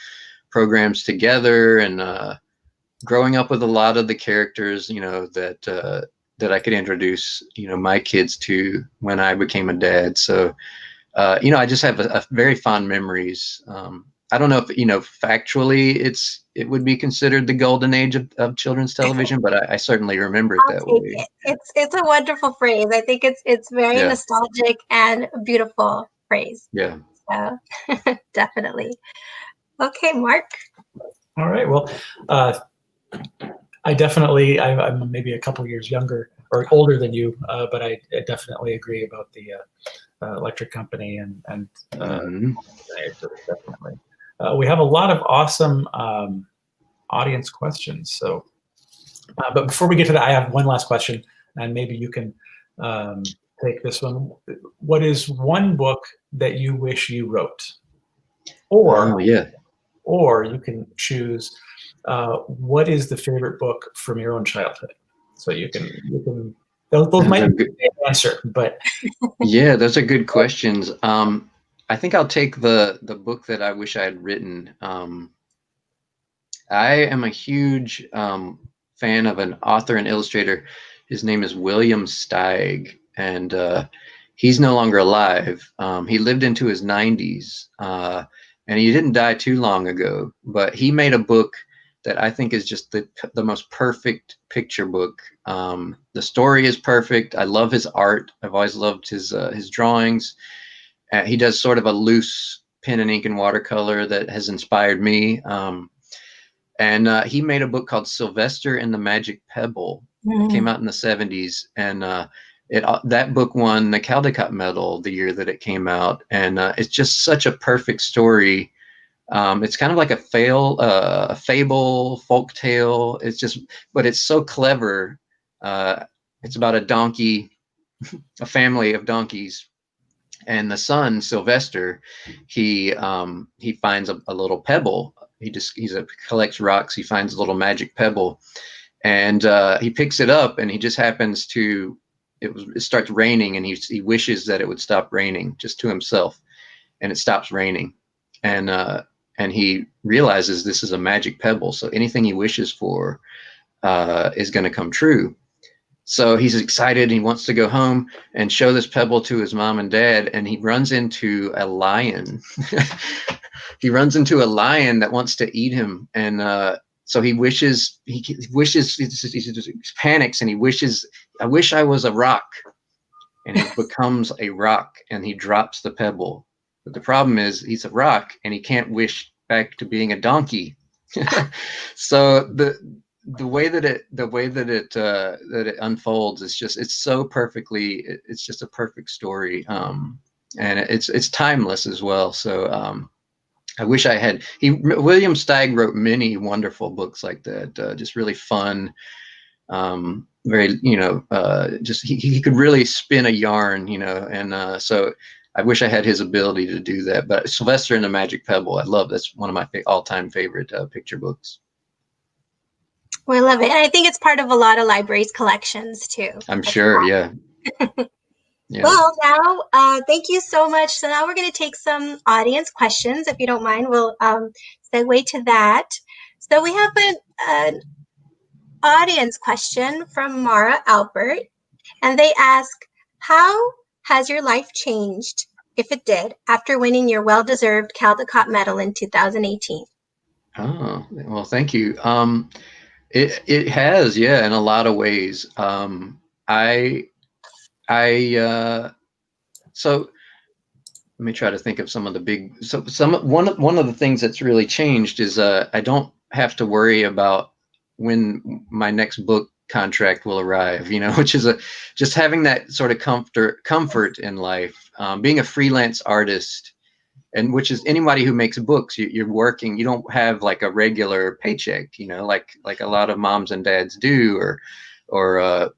programs together, and growing up with a lot of the characters, that I could introduce, my kids to when I became a dad. So, I just have a very fond memories. I don't know if, factually it would be considered the golden age of children's television, but I certainly remember it that way. It's a wonderful phrase. I think it's very nostalgic and a beautiful phrase. Yeah. So definitely. Okay, Mark. All right. Well, I'm maybe a couple years younger or older than you, but I definitely agree about the Electric Company and definitely. We have a lot of awesome audience questions. So, but before we get to that, I have one last question, and maybe you can take this one. What is one book that you wish you wrote? Or you can choose what is the favorite book from your own childhood. So you can those might be a good answer, but yeah, those are good questions. I think I'll take the book that I wish I had written. I am a huge fan of an author and illustrator. His name is William Steig, and he's no longer alive. He lived into his 90s, and he didn't die too long ago. But he made a book that I think is just the most perfect picture book. The story is perfect. I love his art. I've always loved his drawings. He does sort of a loose pen and ink and watercolor that has inspired me. And he made a book called Sylvester and the Magic Pebble. It came out in the 70s, and that book won the Caldecott Medal the year that it came out. And it's just such a perfect story. It's kind of like a fable, folk tale. But it's so clever. It's about a donkey, a family of donkeys. And the son, Sylvester, he finds a little pebble. He collects rocks. He finds a little magic pebble, and he picks it up, and he just happens to. It starts raining, and he wishes that it would stop raining just to himself, and it stops raining, and and he realizes this is a magic pebble. So anything he wishes for is going to come true. So he's excited. He wants to go home and show this pebble to his mom and dad. And he runs into a lion. He runs into a lion that wants to eat him. And so he panics, and he wishes, I wish I was a rock. And he becomes a rock, and he drops the pebble. But the problem is he's a rock, and he can't wish back to being a donkey. So the way that it unfolds is just, it's so perfectly, it's just a perfect story, and it's timeless as well. So I wish I had. William Steig wrote many wonderful books like that, just really fun, very, just he could really spin a yarn, and so I wish I had his ability to do that. But Sylvester and the Magic Pebble, I love. That's one of my all-time favorite picture books. We love it. And I think it's part of a lot of libraries' collections too. I'm sure, yeah. Yeah. Well, now, thank you so much. So now we're going to take some audience questions, if you don't mind. We'll segue to that. So we have an audience question from Mara Albert, and they ask, how has your life changed, if it did, after winning your well-deserved Caldecott Medal in 2018? Oh, well, thank you. It has, yeah, in a lot of ways. So let me try to think of some of the big. So one of the things that's really changed is I don't have to worry about when my next book contract will arrive. Which is just having that sort of comfort in life. Being a freelance artist, and which is anybody who makes books, you're working. You don't have like a regular paycheck. Like a lot of moms and dads do, or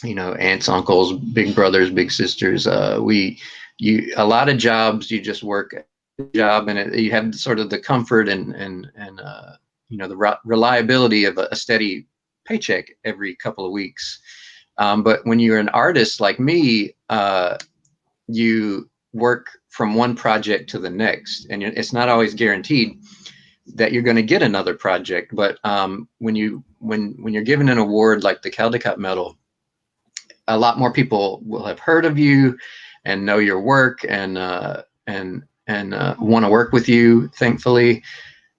aunts, uncles, big brothers, big sisters. A lot of jobs, you just work a job, and you have sort of the comfort and the reliability of a steady paycheck every couple of weeks. But when you're an artist like me, you work from one project to the next, and it's not always guaranteed that you're going to get another project. But when you're given an award like the Caldecott Medal, a lot more people will have heard of you and know your work and want to work with you, thankfully,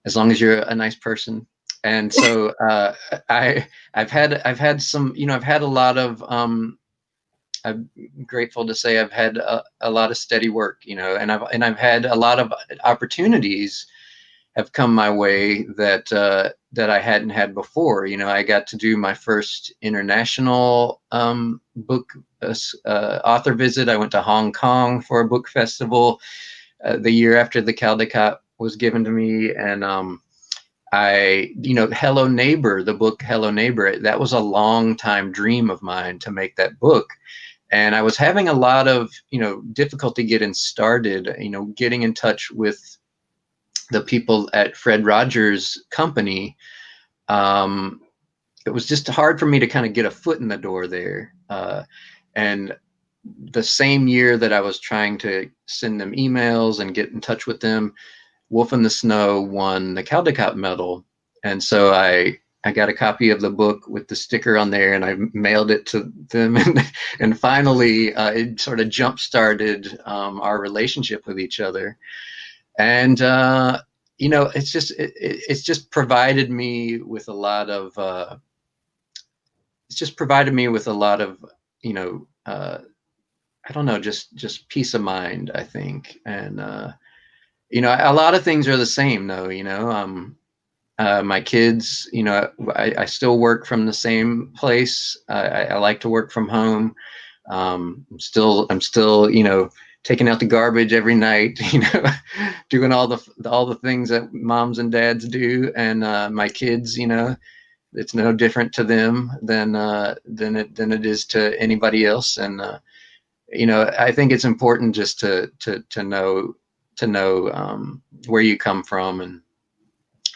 as long as you're a nice person. And so I've had some, I've had a lot of, I'm grateful to say I've had a lot of steady work, and I've had a lot of opportunities have come my way that I hadn't had before. I got to do my first international book author visit. I went to Hong Kong for a book festival the year after the Caldecott was given to me, and Hello Neighbor, the book Hello Neighbor, that was a long time dream of mine to make that book. And I was having a lot of, difficulty getting started, getting in touch with the people at Fred Rogers' company. It was just hard for me to kind of get a foot in the door there. And the same year that I was trying to send them emails and get in touch with them, Wolf in the Snow won the Caldecott Medal. And so I got a copy of the book with the sticker on there, and I mailed it to them. And finally, it sort of jump-started our relationship with each other. And, it's just provided me with a lot of, I don't know, just peace of mind, I think. And, a lot of things are the same though, my kids, I still work from the same place. I like to work from home. I'm still, taking out the garbage every night, doing all the things that moms and dads do. And my kids, it's no different to them than it is to anybody else. And I think it's important just to know where you come from and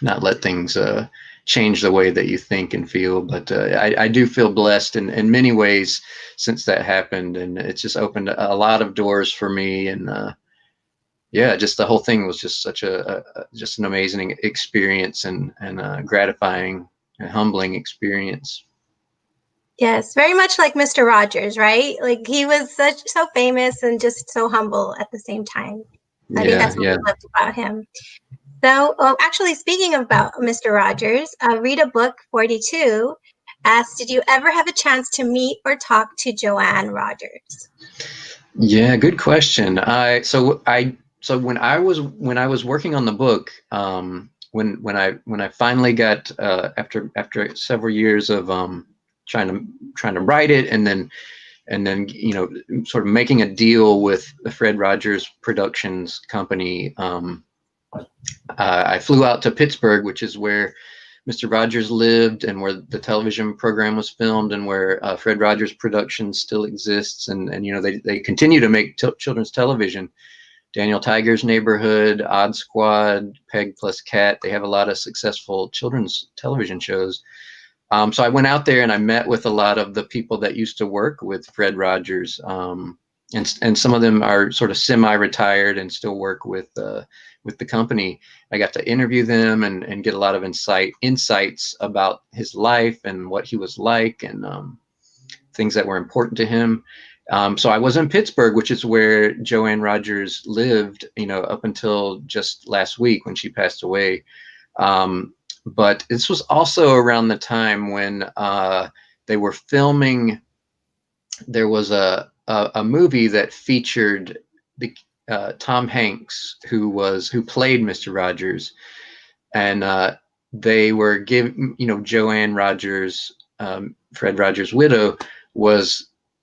not let things change the way that you think and feel. But I do feel blessed in many ways since that happened, and it's just opened a lot of doors for me. And yeah, just the whole thing was just such just an amazing experience and gratifying and humbling experience. Yes, very much like Mr. Rogers, right? Like he was so famous and just so humble at the same time. I think Yeah, that's what yeah. we loved about him. So, actually, speaking about Mr. Rogers, Read a Book 42 asked, did you ever have a chance to meet or talk to Joanne Rogers? Yeah, good question. So when I was working on the book, when I finally got after several years of trying to write it, and then sort of making a deal with the Fred Rogers Productions company, I flew out to Pittsburgh, which is where Mr. Rogers lived and where the television program was filmed, and where Fred Rogers Productions still exists, and they continue to make children's television. Daniel Tiger's Neighborhood, Odd Squad, Peg plus Cat. They have a lot of successful children's television shows. So I went out there and I met with a lot of the people that used to work with Fred Rogers, and some of them are sort of semi-retired and still work with the company. I got to interview them and get a lot of insights about his life and what he was like, and things that were important to him. So I was in Pittsburgh, which is where Joanne Rogers lived, up until just last week when she passed away. But this was also around the time when they were filming. There was a movie that featured the Tom Hanks, who played Mr. Rogers, and they were giving, Joanne Rogers, Fred Rogers' widow,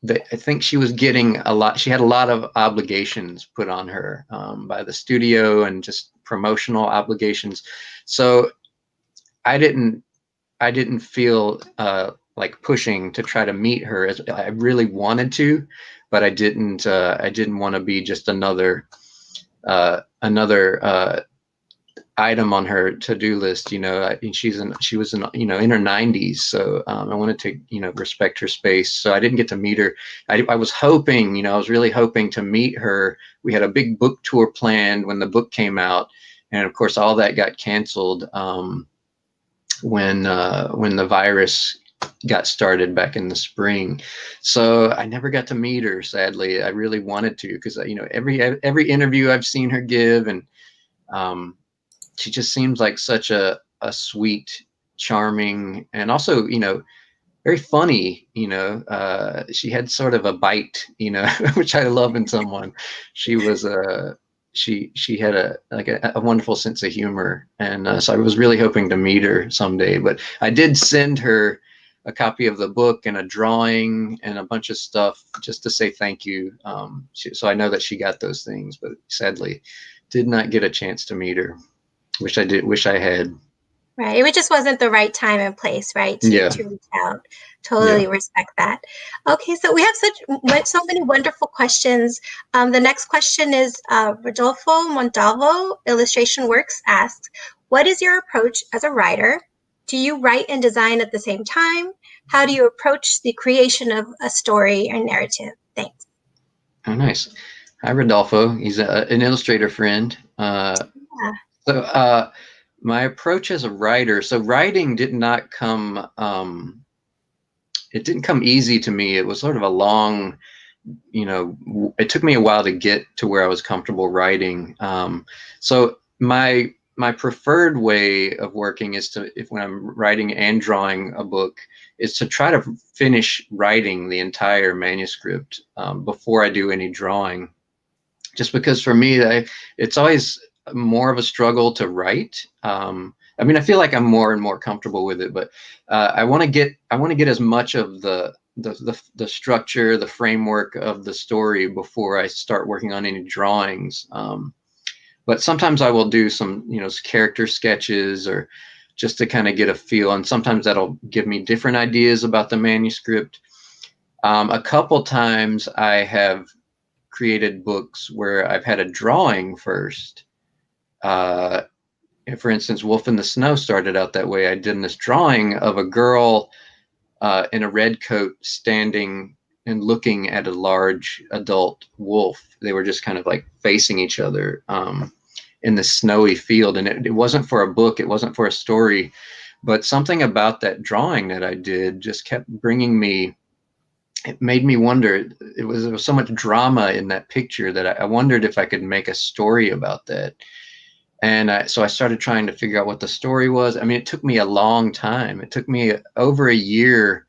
I think she was getting a lot. She had a lot of obligations put on her by the studio, and just promotional obligations. So I didn't feel like pushing to try to meet her, as I really wanted to, but I didn't want to be just another item on her to-do list. I mean, she was in her 90s, so I wanted to respect her space. So I didn't get to meet her. I was hoping, I was really hoping to meet her. We had a big book tour planned when the book came out, and of course all that got canceled when the virus got started back in the spring. So I never got to meet her, sadly. I really wanted to, because every interview I've seen her give, and she just seems like such a sweet, charming, and also very funny. She had sort of a bite, which I love in someone. She was she had a wonderful sense of humor, and so I was really hoping to meet her someday. But I did send her a copy of the book and a drawing and a bunch of stuff just to say thank you. So I know that she got those things, but sadly did not get a chance to meet her. Wish I had. Right. It just wasn't the right time and place, right, to reach out. Totally respect that. Okay, so we have so many wonderful questions. The next question is Rodolfo Montalvo, Illustration Works, asks, what is your approach as a writer? Do you write and design at the same time? How do you approach the creation of a story or narrative? Thanks. Oh, nice. Hi, Rodolfo. He's an illustrator friend. So my approach as a writer, so writing did not come, it didn't come easy to me. It was sort of a long, it took me a while to get to where I was comfortable writing. So my preferred way of working is when I'm writing and drawing a book, is to try to finish writing the entire manuscript before I do any drawing. Just because for me, it's always more of a struggle to write. I mean, I feel like I'm more and more comfortable with it, but I want to get as much of the structure, the framework of the story before I start working on any drawings. But sometimes I will do some, character sketches, or just to kind of get a feel, and sometimes that'll give me different ideas about the manuscript. A couple times I have created books where I've had a drawing first. For instance, Wolf in the Snow started out that way. I did this drawing of a girl in a red coat standing and looking at a large adult wolf. They were just kind of like facing each other in the snowy field. And it wasn't for a book, it wasn't for a story, but something about that drawing that I did just kept bringing me, it made me wonder. There was so much drama in that picture that I wondered if I could make a story about that. And so I started trying to figure out what the story was. I mean, it took me a long time. It took me over a year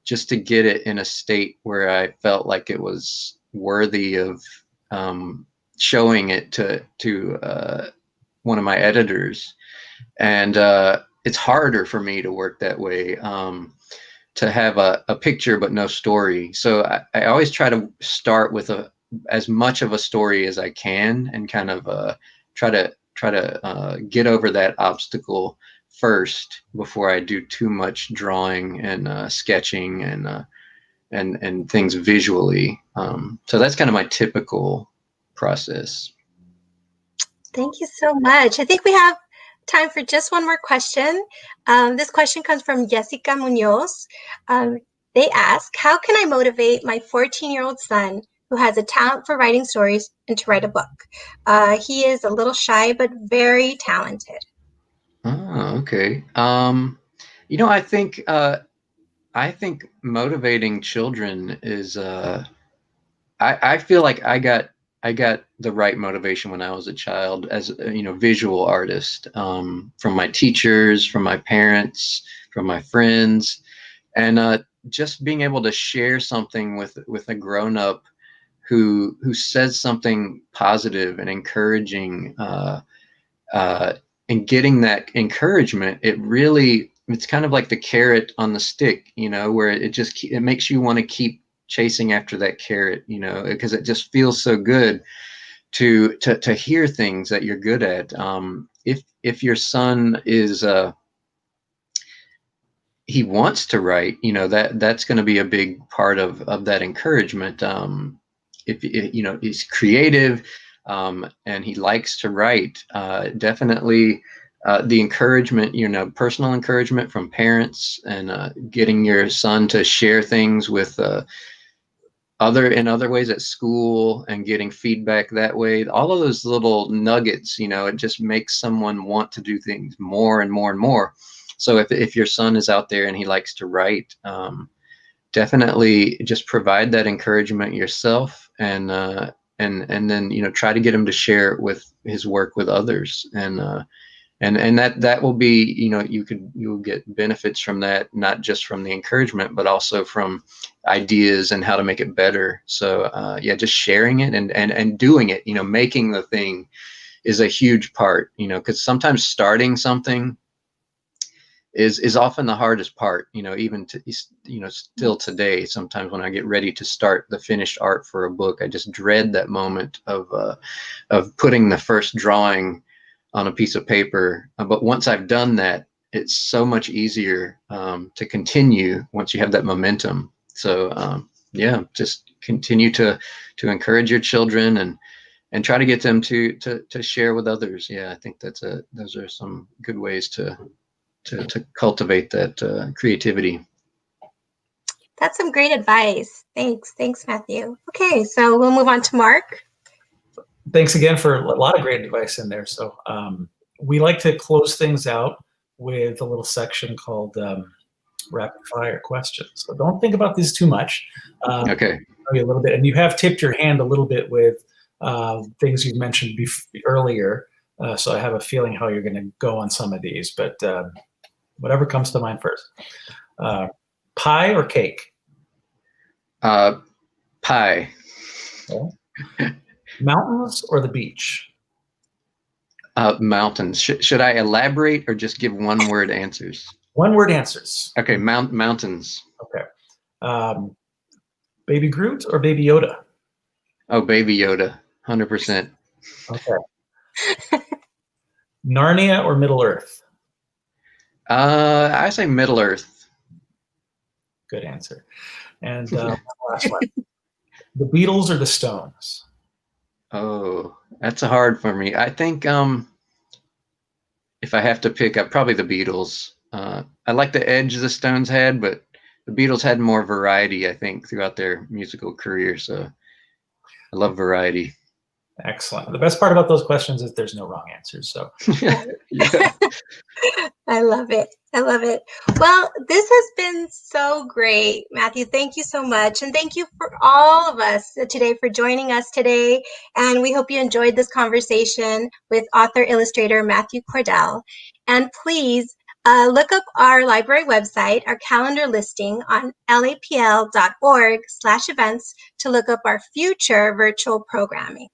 just to get it in a state where I felt like it was worthy of showing it to one of my editors. And it's harder for me to work that way, to have a picture but no story. So I always try to start with as much of a story as I can, and kind of try to get over that obstacle first before I do too much drawing and sketching and things visually. So that's kind of my typical process. Thank you so much. I think we have time for just one more question. This question comes from Jessica Munoz. They ask, how can I motivate my 14-year-old son who has a talent for writing stories and to write a book? He is a little shy, but very talented. Oh, okay. I think motivating children is, I feel like I got the right motivation when I was a child as a, visual artist, from my teachers, from my parents, from my friends, and just being able to share something with a grown-up who says something positive and encouraging, and getting that encouragement, it's kind of like the carrot on the stick, where it makes you want to keep chasing after that carrot, because it just feels so good to hear things that you're good at. If your son is he wants to write, that's going to be a big part of that encouragement. If he's creative, and he likes to write, definitely the encouragement, personal encouragement from parents, and getting your son to share things with in other ways at school, and getting feedback that way. All of those little nuggets, it just makes someone want to do things more and more and more. So if your son is out there and he likes to write, definitely just provide that encouragement yourself, and then try to get him to share his work with others, and that will be, you'll get benefits from that, not just from the encouragement, but also from ideas and how to make it better. So just sharing it and doing it, making the thing is a huge part, because sometimes starting something is often the hardest part, even still today. Sometimes when I get ready to start the finished art for a book, I just dread that moment of putting the first drawing on a piece of paper. But once I've done that, it's so much easier to continue once you have that momentum. So just continue to encourage your children and try to get them to share with others. Yeah, I think those are some good ways to cultivate that creativity. That's some great advice. Thanks, Matthew. Okay, so we'll move on to Mark. Thanks again for a lot of great advice in there. So we like to close things out with a little section called rapid fire questions. So don't think about these too much. Okay. A little bit, and you have tipped your hand a little bit with things you mentioned earlier. So I have a feeling how you're going to go on some of these, but whatever comes to mind first. Pie or cake? Pie. Okay. Mountains or the beach? Mountains. Should I elaborate or just give one-word answers? One-word answers. Okay, mountains. Okay. Baby Groot or Baby Yoda? Oh, Baby Yoda, 100%. Okay. Narnia or Middle Earth? I say Middle Earth. Good answer. And last one. The Beatles or the Stones? Oh, that's hard for me. I think if I have to pick, probably the Beatles. I like the edge the Stones had, but the Beatles had more variety, I think, throughout their musical career. So I love variety. Excellent. The best part about those questions is there's no wrong answers. So Yeah. I love it. I love it. Well, this has been so great, Matthew. Thank you so much. And thank you for all of us today for joining us today. And we hope you enjoyed this conversation with author illustrator Matthew Cordell. And please look up our library website, our calendar listing on lapl.org/events to look up our future virtual programming.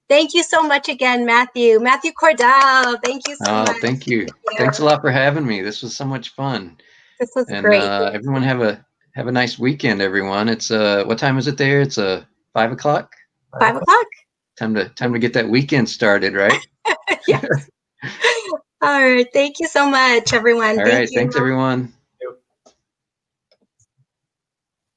Thank you so much again, Matthew. Matthew Cordell, thank you so much. Thank you. Thanks a lot for having me. This was so much fun. This was and, great. Everyone have a nice weekend, everyone. It's what time is it there? It's 5 o'clock. 5 o'clock. Time to get that weekend started, right? Yes. All right. Thank you so much, everyone. All right. Thanks, everyone.